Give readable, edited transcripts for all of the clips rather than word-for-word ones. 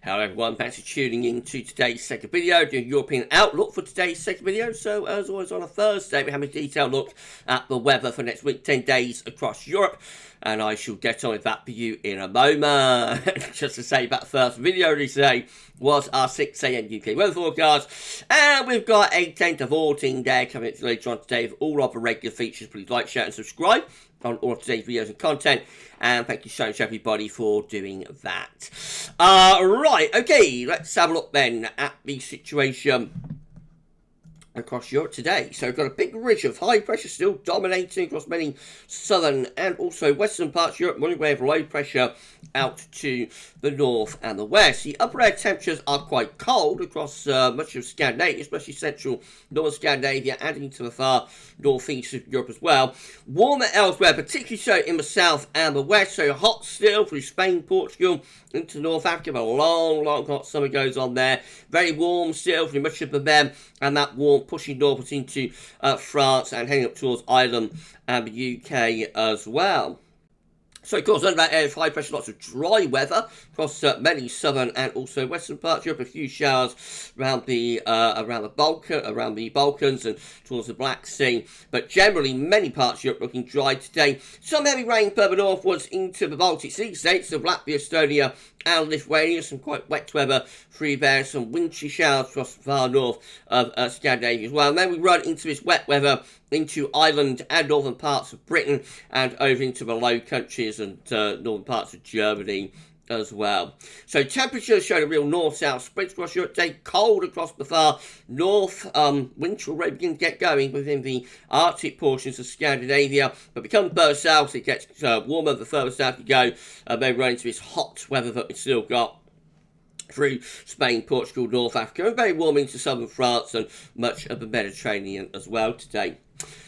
Hello everyone, thanks for tuning in to today's second video, doing European outlook for today's second video. So as always on a Thursday, we have a detailed look at the weather for next week, 10 days across Europe. And I shall get on with that for you in a moment. Just to say, that first video today was our 6 AM UK weather forecast. And we've got a 10 to 14 day coming later on today with all of the regular features. Please like, share and subscribe on all of today's videos and content. And thank you so much everybody for doing that. Right, okay, let's have a look then at the situation across Europe today. So we've got a big ridge of high pressure still dominating across many southern and also western parts of Europe, running away with low pressure out to the north and the west. The upper air temperatures are quite cold across much of Scandinavia, especially central northern Scandinavia and into the far northeast of Europe as well. Warmer elsewhere, particularly so in the south and the west, so hot still through Spain, Portugal, into North Africa. A long hot summer goes on there. Very warm still through much of the Mem, and that warm pushing northwards into France and heading up towards Ireland and the UK as well. So, of course, under that area of high pressure, lots of dry weather across many southern and also western parts of Europe. A few showers around the Balkans and towards the Black Sea. But generally, many parts of Europe looking dry today. Some heavy rain further northwards into the Baltic Sea states of Latvia, Estonia and Lithuania. Some quite wet weather through there. Some wintry showers across the far north of Scandinavia as well. And then we run into this wet weather into Ireland and northern parts of Britain and over into the Low Countries and northern parts of Germany as well. So temperatures showing a real north-south spread across Europe today. Cold across the far north. Winter already beginning to get going within the Arctic portions of Scandinavia, but becomes further south, it gets warmer the further south you go. Then run into this hot weather that we've still got through Spain, Portugal, North Africa, and very warm into southern France and much of the Mediterranean as well today.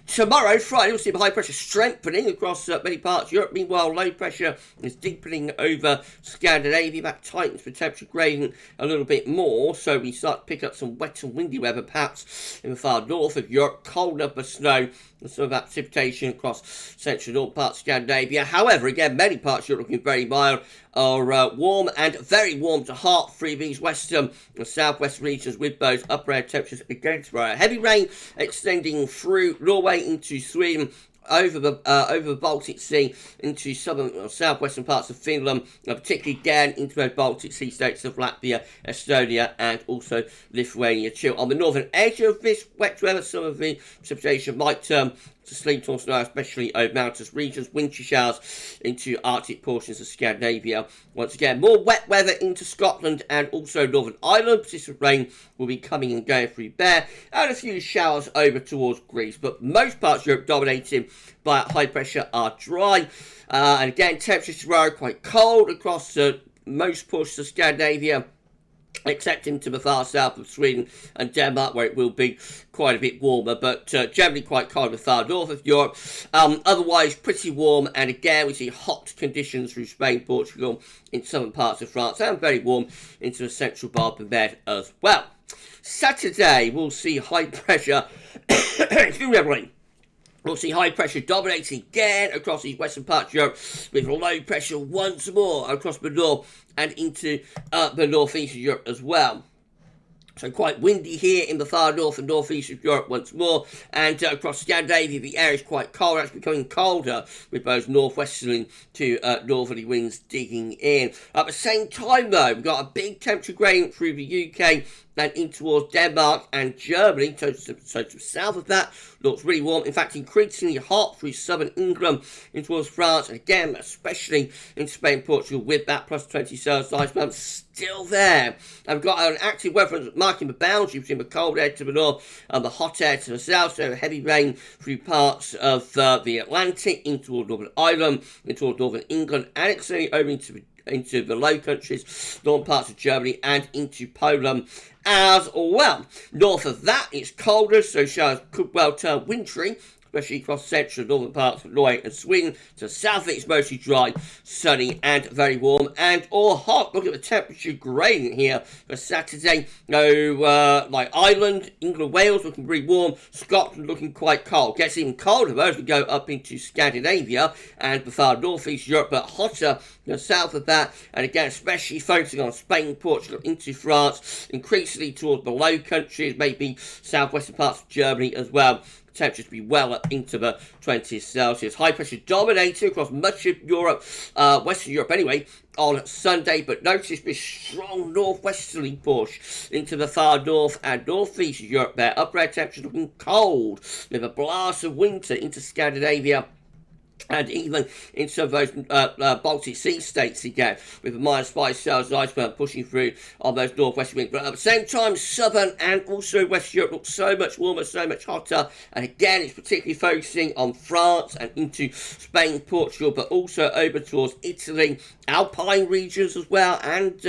Tomorrow, Friday, we'll see the high pressure strengthening across many parts of Europe. Meanwhile, low pressure is deepening over Scandinavia. That tightens the temperature gradient a little bit more. So we start to pick up some wet and windy weather, perhaps in the far north of Europe. Colder for snow and some of that precipitation across central north parts of Scandinavia. However, again, many parts of Europe looking very mild, are warm and very warm to hot through these western and southwest regions with those upper air temperatures again tomorrow. Heavy rain extending through Norway into Sweden, over the Baltic Sea into southern or southwestern parts of Finland, and particularly again into those Baltic Sea states of Latvia, Estonia, and also Lithuania too. On the northern edge of this wet weather, some of the precipitation might turn to sleet or snow, especially over mountainous regions. Wintry showers into Arctic portions of Scandinavia. Once again, more wet weather into Scotland and also Northern Ireland. Persistent rain will be coming and going through there, and a few showers over towards Greece. But most parts of Europe dominated by high pressure are dry. And again, temperatures tomorrow quite cold across most portions of Scandinavia, except into the far south of Sweden and Denmark, where it will be quite a bit warmer, but generally quite cold in the far north of Europe. Otherwise, pretty warm, and again, we see hot conditions through Spain, Portugal, in southern parts of France, and very warm into the central Balkan bed as well. Saturday, we'll see high pressure, excuse me, everybody. We'll see high pressure dominating again across these western parts of Europe, with low pressure once more across the north and into the northeast of Europe as well. So quite windy here in the far north and northeast of Europe once more, and across Scandinavia the air is quite cold, actually becoming colder with those northwesterly to northerly winds digging in. At the same time though, we've got a big temperature gradient through the UK and in towards Denmark and Germany. So to the south of that looks really warm, in fact increasingly hot through southern England in towards France, and again especially in Spain, Portugal, with that plus 20 Celsius month still there. And we've got an active weather marking the boundary between the cold air to the north and the hot air to the south, so heavy rain through parts of the Atlantic in towards Northern Ireland, in towards Northern England, and extending over into the Low Countries, northern parts of Germany, and into Poland as well. North of that, it's colder, so showers could well turn wintry especially across central and northern parts of Norway and Sweden. To the south, it's mostly dry, sunny, and very warm and or hot. Look at the temperature gradient here for Saturday. Like Ireland, England, Wales looking pretty warm. Scotland looking quite cold. Gets even colder though as we go up into Scandinavia and the far northeast Europe, but hotter south of that. And again, especially focusing on Spain, Portugal, into France, increasingly towards the Low Countries, maybe southwestern parts of Germany as well. Temperatures to be well up into the 20s Celsius. High pressure dominating across much of Europe, Western Europe anyway, on Sunday, but notice this strong northwesterly push into the far north and northeast of Europe there. Upper air temperatures looking cold with a blast of winter into Scandinavia and even in some of those Baltic Sea states again, with a -5 Celsius iceberg pushing through on those northwest winds. But at the same time, southern and also West Europe looks so much warmer, so much hotter. And again, it's particularly focusing on France and into Spain, Portugal, but also over towards Italy, Alpine regions as well, and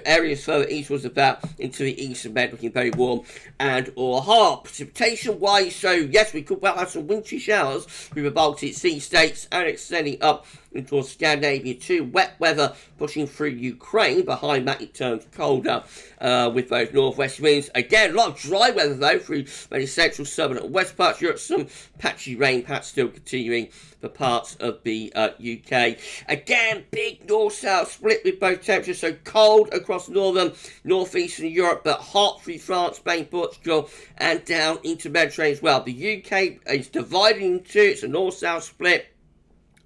areas further eastwards of that into the eastern Med looking very warm and or hot. Precipitation wise, so yes, we could well have some wintry showers with the Baltic Sea states and extending up into Scandinavia too. Wet weather pushing through Ukraine. Behind that it turns colder with those northwest winds. Again, a lot of dry weather though through many central, southern and west parts of Europe. Some patchy rain patches still continuing for parts of the UK. Again, big north-south split with both temperatures. So cold across northern, northeastern Europe, but hot through France, Spain, Portugal and down into Mediterranean as well. The UK is divided into, it's a north-south split.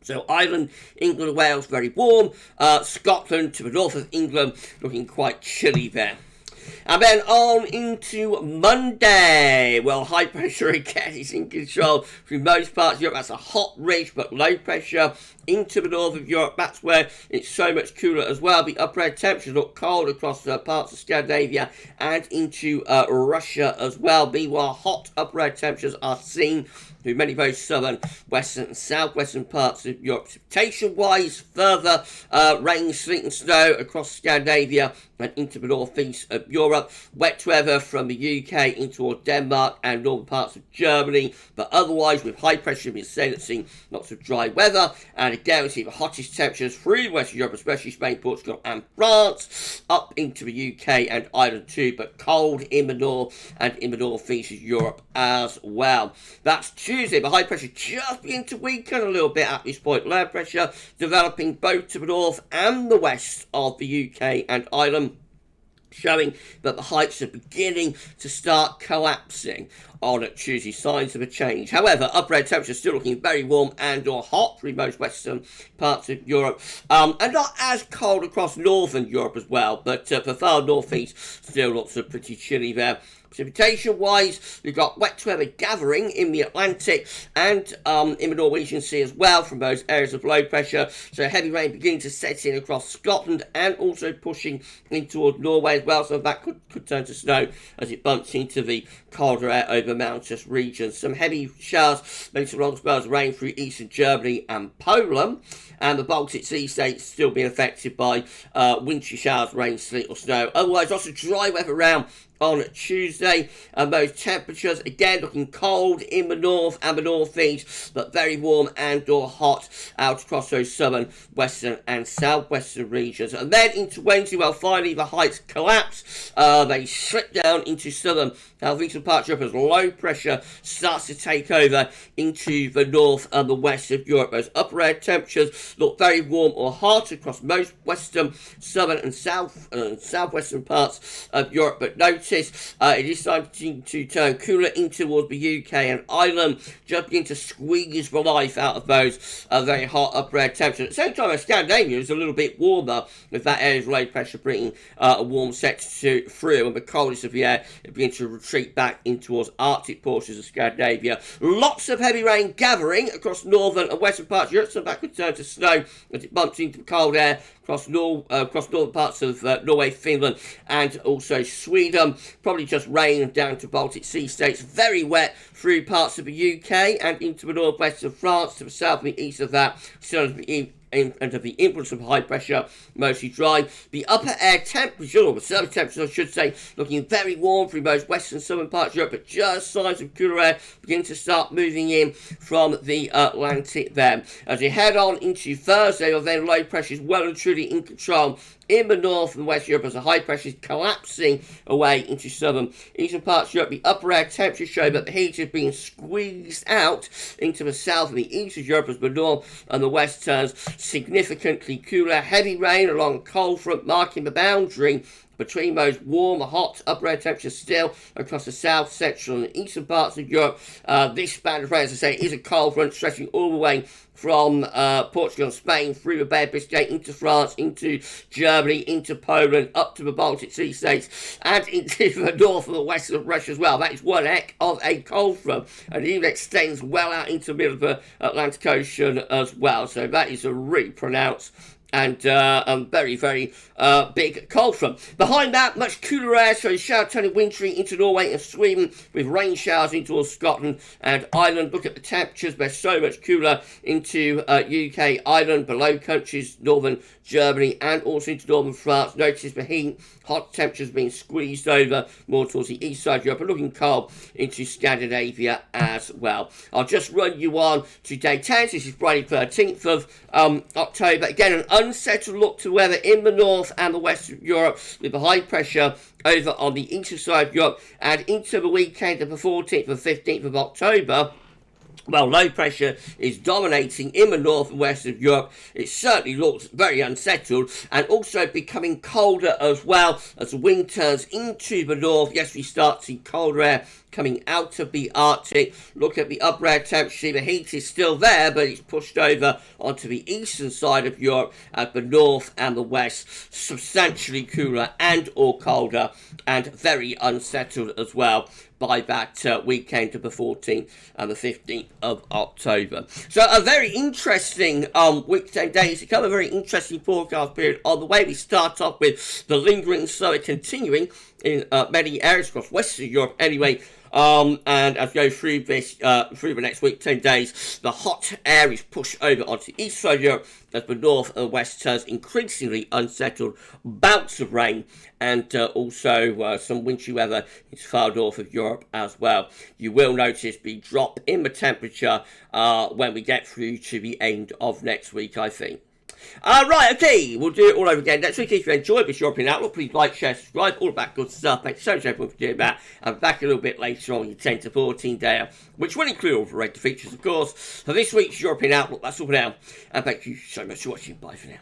So Ireland, England and Wales very warm. Scotland to the north of England looking quite chilly there. And then on into Monday. Well, high pressure again is in control through most parts of Europe. That's a hot ridge, but low pressure into the north of Europe. That's where it's so much cooler as well. The upper air temperatures look cold across parts of Scandinavia and into Russia as well. Meanwhile, hot upper air temperatures are seen through many very southern, western and southwestern parts of Europe. Precipitation-wise, further rain, sleet and snow across Scandinavia and into the northeast of Europe. Wet weather from the UK into Denmark and northern parts of Germany. But otherwise, with high pressure, we're seeing lots of dry weather. And again, we see the hottest temperatures through Western Europe, especially Spain, Portugal and France. Up into the UK and Ireland too, but cold in the north and in the northeast of Europe as well. That's Tuesday, but high pressure just beginning to weaken a little bit at this point. Low pressure developing both to the north and the west of the UK and Ireland, showing that the heights are beginning to start collapsing on Tuesday. Signs of a change. However, upper air temperatures still looking very warm and or hot through most western parts of Europe, and not as cold across northern Europe as well, but for far northeast still looks pretty chilly there. Precipitation-wise, we've got wet weather gathering in the Atlantic and in the Norwegian Sea as well from those areas of low pressure. So heavy rain beginning to set in across Scotland and also pushing in towards Norway as well. So that could turn to snow as it bumps into the colder air over mountainous regions. Some heavy showers, maybe some long spells of rain through eastern Germany and Poland. And the Baltic Sea states still being affected by wintry showers, rain, sleet or snow. Otherwise, lots of dry weather around on Tuesday, and those temperatures again looking cold in the north and the northeast, but very warm and or hot out across those southern, western and southwestern regions. And then into Wednesday, well, finally the heights collapse. They slip down into southern southeastern parts of Europe as low pressure starts to take over into the north and the west of Europe. Those upper air temperatures look very warm or hot across most western, southern and southwestern parts of Europe, but notice it is starting to turn cooler in towards the UK and Ireland, just begin to squeeze the life out of those very hot upper air temperatures. At the same time, Scandinavia is a little bit warmer, with that area's low pressure bringing a warm set through, and the coldest of the air begins to retreat back in towards Arctic portions of Scandinavia. Lots of heavy rain gathering across northern and western parts of Europe, so that could turn to snow as it bumps into the cold air across northern parts of Norway, Finland and also Sweden. Probably just rain down to Baltic Sea states. Very wet through parts of the UK and into the northwest of France, to the south and the east of that. Still under the influence of high pressure, mostly dry. The upper air temperature, or the surface temperature I should say, looking very warm through most western and southern parts of Europe, but just signs of cooler air begin to start moving in from the Atlantic there. As we head on into Thursday, then low pressure is well and truly in control in the north and west Europe as the high pressure is collapsing away into southern eastern parts of Europe. The upper air temperatures show that the heat is being squeezed out into the south and the east of Europe as the north and the west turns significantly cooler. Heavy rain along a cold front marking the boundary between those warm, hot, upper air temperatures still across the south, central and eastern parts of Europe. This band of rain, as I say, is a cold front stretching all the way from Portugal and Spain through the Bay of Biscay into France, into Germany, into Poland, up to the Baltic Sea states, and into the north and the west of Russia as well. That is one heck of a cold front, and it even extends well out into the middle of the Atlantic Ocean as well. So that is a really pronounced and very, very big cold front. Behind that, much cooler air, so shower turning wintry into Norway and Sweden, with rain showers into all Scotland and Ireland. Look at the temperatures, they're so much cooler into UK, Ireland, below countries, northern Germany, and also into northern France. Notice the heat, hot temperatures being squeezed over more towards the east side of Europe, and looking cold into Scandinavia as well. I'll just run you on to day 10. This is Friday 13th of October. Again, an unsettled look to weather in the north and the west of Europe, with the high pressure over on the eastern side of Europe, and into the weekend of the 14th and 15th of October. Well, low pressure is dominating in the north and west of Europe. It certainly looks very unsettled, and also becoming colder as well as the wind turns into the north. Yes, we start to see colder air coming out of the Arctic. Look at the upper air temperature. The heat is still there, but it's pushed over onto the eastern side of Europe at the north and the west. Substantially cooler and or colder, and very unsettled as well by that weekend of the 14th and the 15th of October. So a very interesting week 10 days to come, a very interesting forecast period on the way. We start off with the lingering snow continuing in many areas across Western Europe anyway. And as we go through this, through the next week, 10 days, the hot air is pushed over onto the east side of Europe as the north and west turns increasingly unsettled. Bouts of rain and also some wintry weather is far north of Europe as well. You will notice the drop in the temperature when we get through to the end of next week, I think. Right, okay, we'll do it all over again next week. If you enjoyed this European Outlook, please like, share, subscribe, all of that good stuff. Thanks so much everyone for doing that. I'm back a little bit later on your 10 to 14 day, which will include all the regular features, of course. For this week's European Outlook, that's all for now. And thank you so much for watching. Bye for now.